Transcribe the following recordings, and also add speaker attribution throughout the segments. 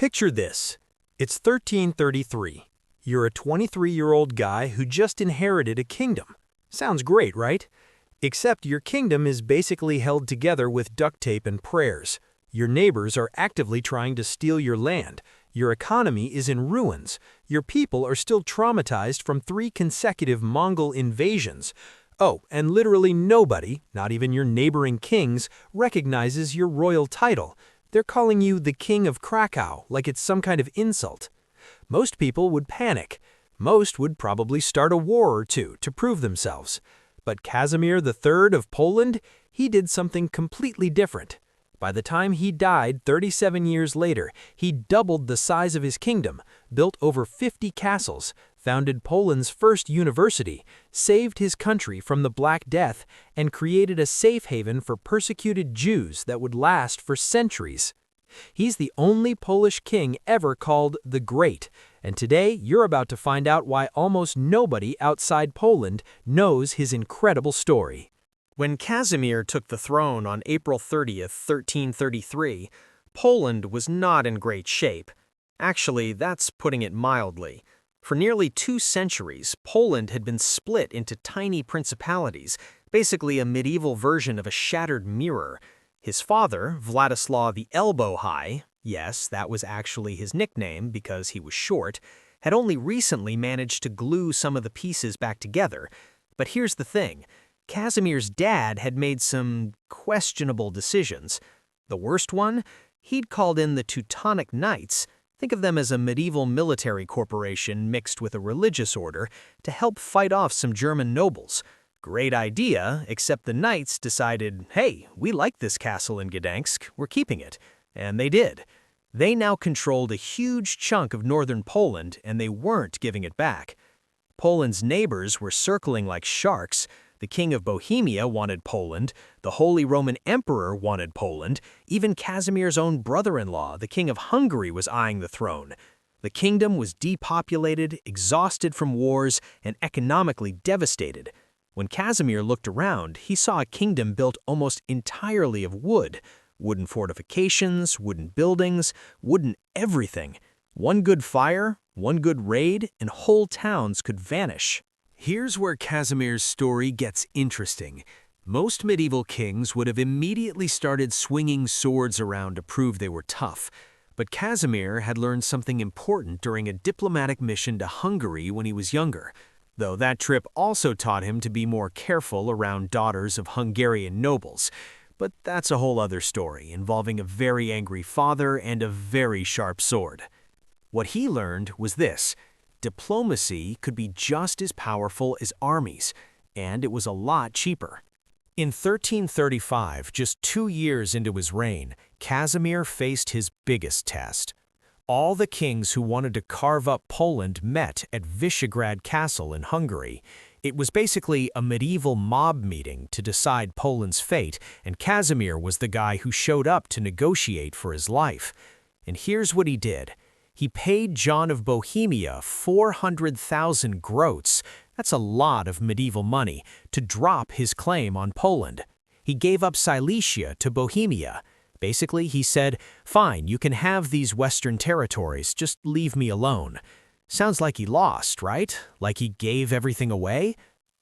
Speaker 1: Picture this. It's 1333. You're a 23-year-old guy who just inherited a kingdom. Sounds great, right? Except your kingdom is basically held together with duct tape and prayers. Your neighbors are actively trying to steal your land. Your economy is in ruins. Your people are still traumatized from 3 consecutive Mongol invasions. Oh, and literally nobody, not even your neighboring kings, recognizes your royal title. They're calling you the King of Krakow, like it's some kind of insult. Most people would panic. Most would probably start a war or two to prove themselves. But Casimir III of Poland, he did something completely different. By the time he died 37 years later, he doubled the size of his kingdom, built over 50 castles, founded Poland's first university, saved his country from the Black Death, and created a safe haven for persecuted Jews that would last for centuries. He's the only Polish king ever called the Great, and today you're about to find out why almost nobody outside Poland knows his incredible story.
Speaker 2: When Casimir took the throne on April 30th, 1333, Poland was not in great shape. Actually, that's putting it mildly. For nearly 2 centuries, Poland had been split into tiny principalities, basically a medieval version of a shattered mirror. His father, Vladislav the Elbow High, yes, that was actually his nickname because he was short, had only recently managed to glue some of the pieces back together. But here's the thing. Casimir's dad had made some questionable decisions. The worst one? He'd called in the Teutonic Knights, think of them as a medieval military corporation mixed with a religious order, to help fight off some German nobles. Great idea, except the Knights decided, hey, we like this castle in Gdansk, we're keeping it. And they did. They now controlled a huge chunk of northern Poland, and they weren't giving it back. Poland's neighbors were circling like sharks. The King of Bohemia wanted Poland, the Holy Roman Emperor wanted Poland, even Casimir's own brother-in-law, the King of Hungary, was eyeing the throne. The kingdom was depopulated, exhausted from wars, and economically devastated. When Casimir looked around, he saw a kingdom built almost entirely of wood. Wooden fortifications, wooden buildings, wooden everything. One good fire, one good raid, and whole towns could vanish.
Speaker 1: Here's where Casimir's story gets interesting. Most medieval kings would have immediately started swinging swords around to prove they were tough. But Casimir had learned something important during a diplomatic mission to Hungary when he was younger, though that trip also taught him to be more careful around daughters of Hungarian nobles. But that's a whole other story, involving a very angry father and a very sharp sword. What he learned was this. Diplomacy could be just as powerful as armies, and it was a lot cheaper. In 1335, just 2 years into his reign, Casimir faced his biggest test. All the kings who wanted to carve up Poland met at Visegrad Castle in Hungary. It was basically a medieval mob meeting to decide Poland's fate, and Casimir was the guy who showed up to negotiate for his life. And here's what he did. He paid John of Bohemia 400,000 groats, that's a lot of medieval money, to drop his claim on Poland. He gave up Silesia to Bohemia. Basically, he said, fine, you can have these western territories, just leave me alone. Sounds like he lost, right? Like he gave everything away?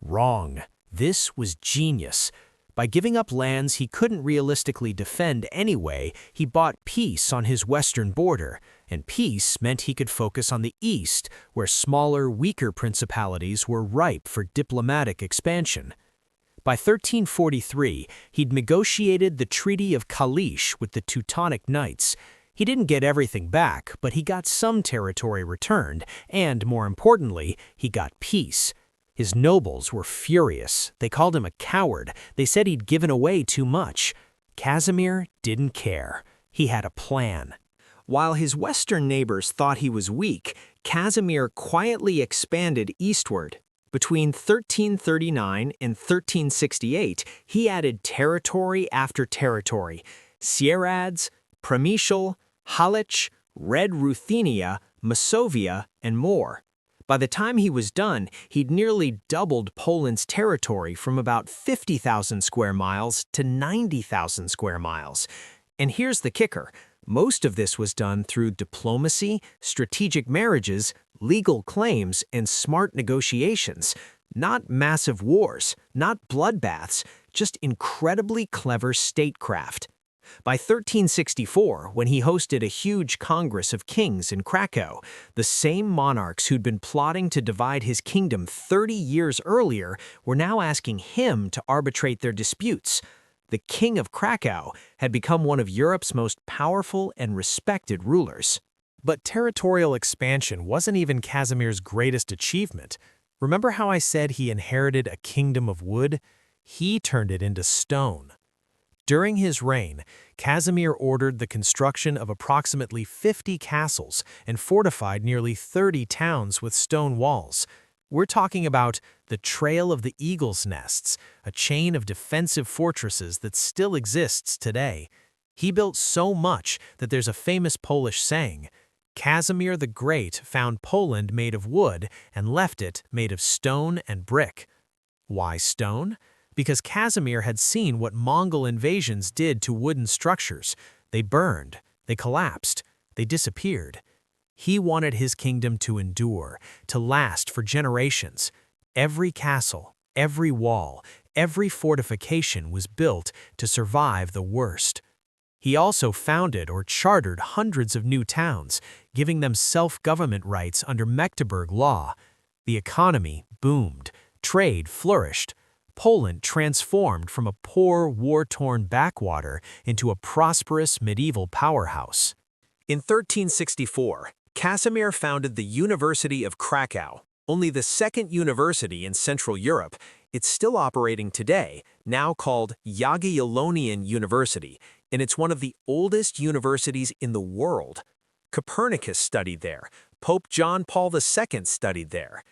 Speaker 1: Wrong. This was genius. By giving up lands he couldn't realistically defend anyway, he bought peace on his western border, and peace meant he could focus on the east, where smaller, weaker principalities were ripe for diplomatic expansion. By 1343, he'd negotiated the Treaty of Kalisz with the Teutonic Knights. He didn't get everything back, but he got some territory returned, and more importantly, he got peace. His nobles were furious. They called him a coward. They said he'd given away too much. Casimir didn't care. He had a plan. While his western neighbors thought he was weak, Casimir quietly expanded eastward. Between 1339 and 1368, he added territory after territory. Sieradz, Przemyśl, Halych, Red Ruthenia, Masovia, and more. By the time he was done, he'd nearly doubled Poland's territory from about 50,000 square miles to 90,000 square miles. And here's the kicker.
Speaker 2: Most of this was done through diplomacy, strategic marriages, legal claims, and smart negotiations. Not massive wars, not bloodbaths, just incredibly clever statecraft. By 1364, when he hosted a huge congress of kings in Krakow, the same monarchs who'd been plotting to divide his kingdom 30 years earlier were now asking him to arbitrate their disputes. The King of Krakow had become one of Europe's most powerful and respected rulers. But territorial expansion wasn't even Casimir's greatest achievement. Remember how I said he inherited a kingdom of wood? He turned it into stone. During his reign, Casimir ordered the construction of approximately 50 castles and fortified nearly 30 towns with stone walls. We're talking about the Trail of the Eagle's Nests, a chain of defensive fortresses that still exists today. He built so much that there's a famous Polish saying, "Casimir the Great found Poland made of wood and left it made of stone and brick." Why stone? Because Casimir had seen what Mongol invasions did to wooden structures. They burned, they collapsed, they disappeared. He wanted his kingdom to endure, to last for generations. Every castle, every wall, every fortification was built to survive the worst. He also founded or chartered hundreds of new towns, giving them self-government rights under Magdeburg law. The economy boomed, trade flourished. Poland transformed from a poor, war-torn backwater into a prosperous medieval powerhouse. In 1364, Casimir founded the University of Krakow, only the second university in Central Europe. It's still operating today, now called Jagiellonian University, and it's one of the oldest universities in the world. Copernicus studied there. Pope John Paul II studied there.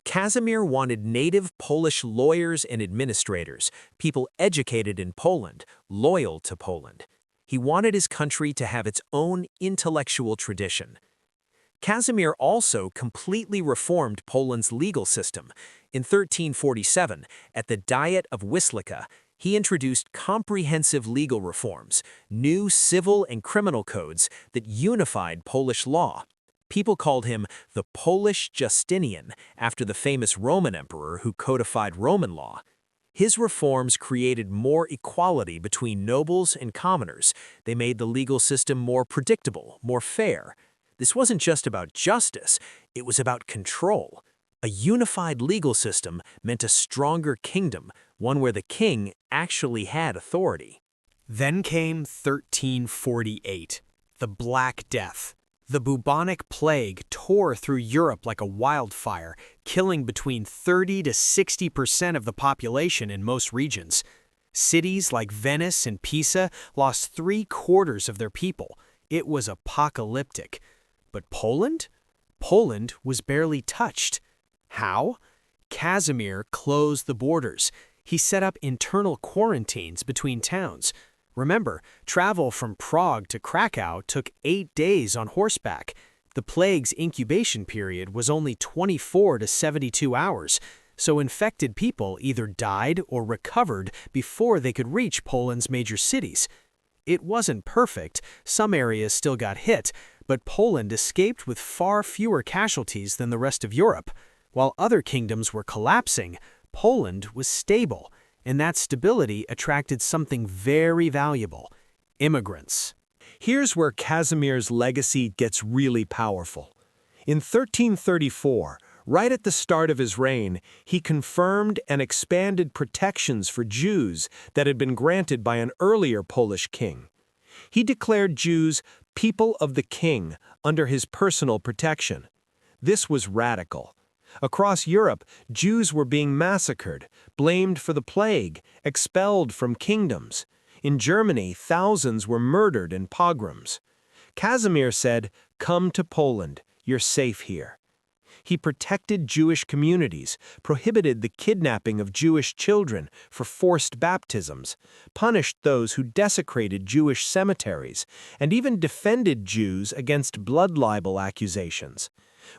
Speaker 2: Casimir wanted native Polish lawyers and administrators, people educated in Poland, loyal to Poland. He wanted his country to have its own intellectual tradition. Casimir also completely reformed Poland's legal system. In 1347, at the Diet of Wisła, he introduced comprehensive legal reforms, new civil and criminal codes that unified Polish law. People called him the Polish Justinian, after the famous Roman emperor who codified Roman law. His reforms created more equality between nobles and commoners. They made the legal system more predictable, more fair. This wasn't just about justice, it was about control. A unified legal system meant a stronger kingdom, one where the king actually had authority. Then came 1348, the Black Death. The bubonic plague tore through Europe like a wildfire, killing between 30 to 60% of the population in most regions. Cities like Venice and Pisa lost 3/4 of their people. It was apocalyptic. But Poland? Poland was barely touched. How? Casimir closed the borders. He set up internal quarantines between towns. Remember, travel from Prague to Krakow took 8 days on horseback. The plague's incubation period was only 24 to 72 hours, so infected people either died or recovered before they could reach Poland's major cities. It wasn't perfect, some areas still got hit, but Poland escaped with far fewer casualties than the rest of Europe. While other kingdoms were collapsing, Poland was stable. And that stability attracted something very valuable: immigrants. Here's where Casimir's legacy gets really powerful. In 1334, right at the start of his reign, he confirmed and expanded protections for Jews that had been granted by an earlier Polish king. He declared Jews people of the king under his personal protection. This was radical. Across Europe, Jews were being massacred, blamed for the plague, expelled from kingdoms. In Germany, thousands were murdered in pogroms. Casimir said, "Come to Poland, you're safe here." He protected Jewish communities, prohibited the kidnapping of Jewish children for forced baptisms, punished those who desecrated Jewish cemeteries, and even defended Jews against blood libel accusations.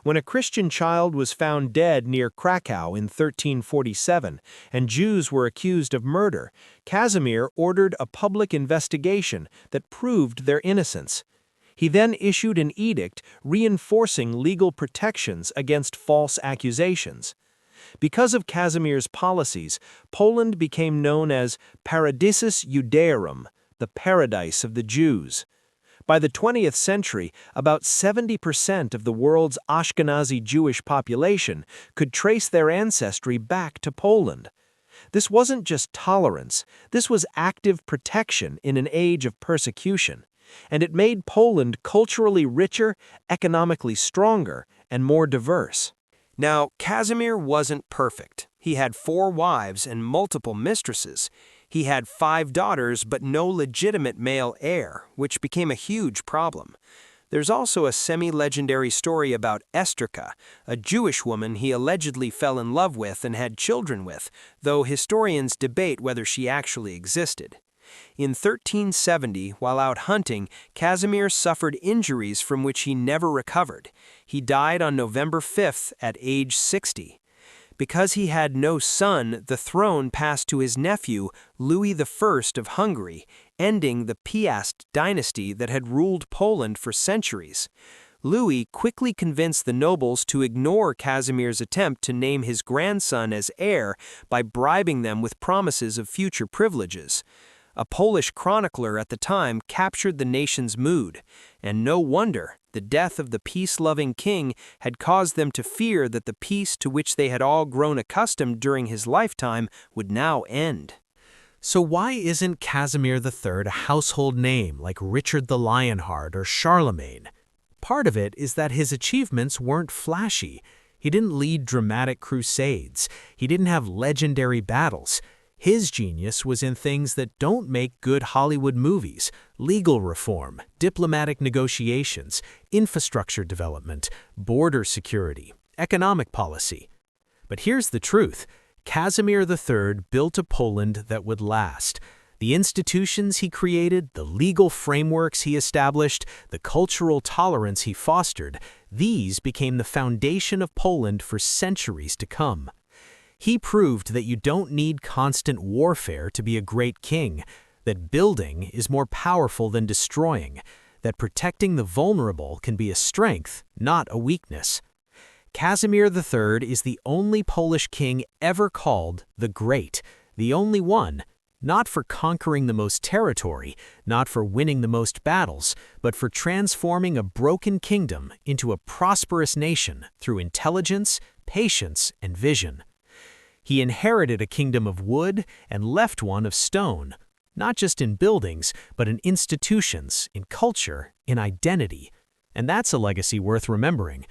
Speaker 2: When a Christian child was found dead near Krakow in 1347 and Jews were accused of murder, Casimir ordered a public investigation that proved their innocence. He then issued an edict reinforcing legal protections against false accusations. Because of Casimir's policies, Poland became known as Paradisus Judaeorum, the paradise of the Jews. By the 20th century, about 70% of the world's Ashkenazi Jewish population could trace their ancestry back to Poland. This wasn't just tolerance, this was active protection in an age of persecution, and it made Poland culturally richer, economically stronger, and more diverse. Now, Casimir wasn't perfect. He had 4 wives and multiple mistresses. He had 5 daughters but no legitimate male heir, which became a huge problem. There's also a semi-legendary story about Esterka, a Jewish woman he allegedly fell in love with and had children with, though historians debate whether she actually existed. In 1370, while out hunting, Casimir suffered injuries from which he never recovered. He died on November 5th at age 60. Because he had no son, the throne passed to his nephew, Louis I of Hungary, ending the Piast dynasty that had ruled Poland for centuries. Louis quickly convinced the nobles to ignore Casimir's attempt to name his grandson as heir by bribing them with promises of future privileges. A Polish chronicler at the time captured the nation's mood, and no wonder, the death of the peace-loving king had caused them to fear that the peace to which they had all grown accustomed during his lifetime would now end.
Speaker 1: So why isn't Casimir III a household name like Richard the Lionheart or Charlemagne? Part of it is that his achievements weren't flashy. He didn't lead dramatic crusades. He didn't have legendary battles. His genius was in things that don't make good Hollywood movies: legal reform, diplomatic negotiations, infrastructure development, border security, economic policy. But here's the truth. Casimir III built a Poland that would last. The institutions he created, the legal frameworks he established, the cultural tolerance he fostered, these became the foundation of Poland for centuries to come. He proved that you don't need constant warfare to be a great king, that building is more powerful than destroying, that protecting the vulnerable can be a strength, not a weakness. Casimir III is the only Polish king ever called the Great, the only one, not for conquering the most territory, not for winning the most battles, but for transforming a broken kingdom into a prosperous nation through intelligence, patience, and vision. He inherited a kingdom of wood and left one of stone, not just in buildings, but in institutions, in culture, in identity. And that's a legacy worth remembering.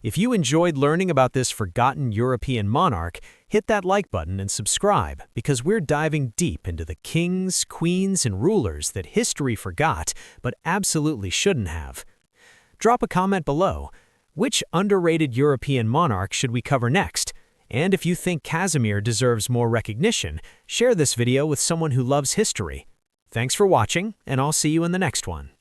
Speaker 1: If you enjoyed learning about this forgotten European monarch, hit that like button and subscribe, because we're diving deep into the kings, queens, and rulers that history forgot, but absolutely shouldn't have. Drop a comment below. Which underrated European monarch should we cover next? And if you think Casimir deserves more recognition, share this video with someone who loves history. Thanks for watching, and I'll see you in the next one.